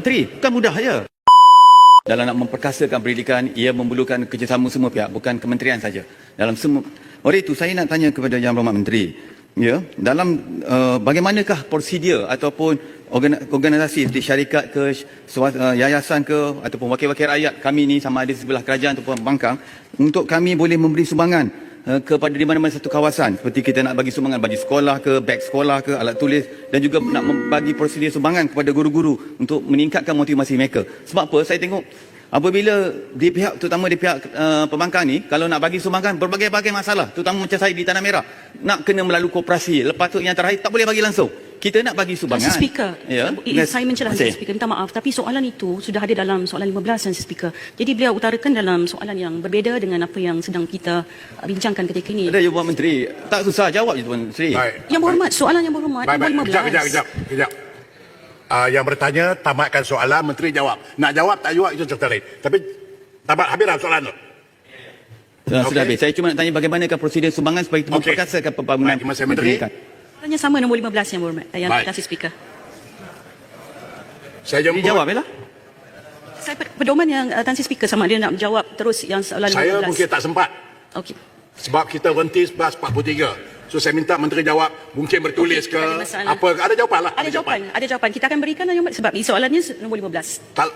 Menteri. Bukan mudah ya. Dalam nak memperkasakan pendidikan, ia memerlukan kerjasama semua pihak, bukan kementerian saja. Dalam semua. Oleh itu, saya nak tanya kepada Yang Berhormat Menteri, ya, dalam bagaimanakah prosedur ataupun organisasi seperti syarikat ke, yayasan ke, ataupun wakil-wakil rakyat kami ni sama ada sebelah kerajaan ataupun pembangkang, untuk kami boleh memberi sumbangan kepada di mana-mana satu kawasan, seperti kita nak bagi sumbangan bagi sekolah ke, beg sekolah ke, alat tulis, dan juga nak bagi prosedur sumbangan kepada guru-guru untuk meningkatkan motivasi mereka. Sebab apa? Saya tengok apabila di pihak, terutama di pihak pembangkang ni, kalau nak bagi sumbangan berbagai-bagai masalah, terutama macam saya di Tanah Merah, nak kena melalui koperasi, lepas tu yang terakhir tak boleh bagi langsung. Kita nak bagi sumbangan. Mr. Speaker, ya? saya mencelah Mr. Speaker, minta maaf, tapi soalan itu sudah ada dalam soalan 15, Mr. Speaker. Jadi beliau utarakan dalam soalan yang berbeza dengan apa yang sedang kita bincangkan ketika ini. Ada Yang Berhormat Menteri, tak susah jawab je Tuan Sri. Yang berhormat, soalan yang berhormat, nombor 15. Kejap. Yang bertanya, tamatkan soalan, Menteri jawab. Nak jawab, tak jawab, itu cerita lain. Tapi, tamat habis dah soalan tu. Sudah habis. Saya cuma nak tanya bagaimanakah prosedur sumbangan supaya kita memperkasakan pembangunan pendidikan. Soalannya sama nombor 15 yang berhormat, yang kasih Speaker. Saya jemput. Dijawab ya lah. Saya pedoman yang Tan Sri Speaker sama dia nak menjawab terus yang soalan 15. Saya mungkin tak sempat. Okey. Sebab kita berhenti 11.43. So saya minta Menteri jawab, mungkin bertulis ke apa, ada jawapan lah. Ada jawapan. Kita akan berikan sebab soalannya nombor 15. Tak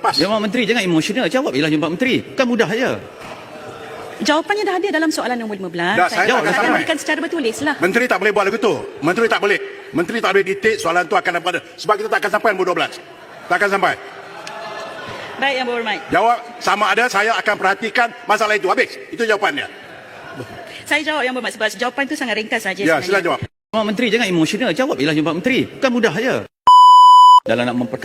lepas. Yang Berhormat Menteri jangan emosional, jawab ialah Yang Berhormat Menteri. Bukan mudah je. Jawapannya dah ada dalam soalan nombor 15. Saya akan berikan secara bertulis lah. Menteri tak boleh buat lagu tu. Menteri tak boleh. Menteri tak boleh dictate soalan tu akan apa. Sebab kita tak akan sampai nombor 12. Tak akan sampai. Baik Yang Berhormat. Jawab sama ada saya akan perhatikan masalah itu. Habis. Itu jawapannya. Saya jawab Yang Berhormat sebab jawapan tu sangat ringkas saja. Ya, sila jawab. Yang Berhormat Menteri jangan emosional, jawab ialah Yang Berhormat Menteri. Bukan mudah je. Dalam nak memperkasakan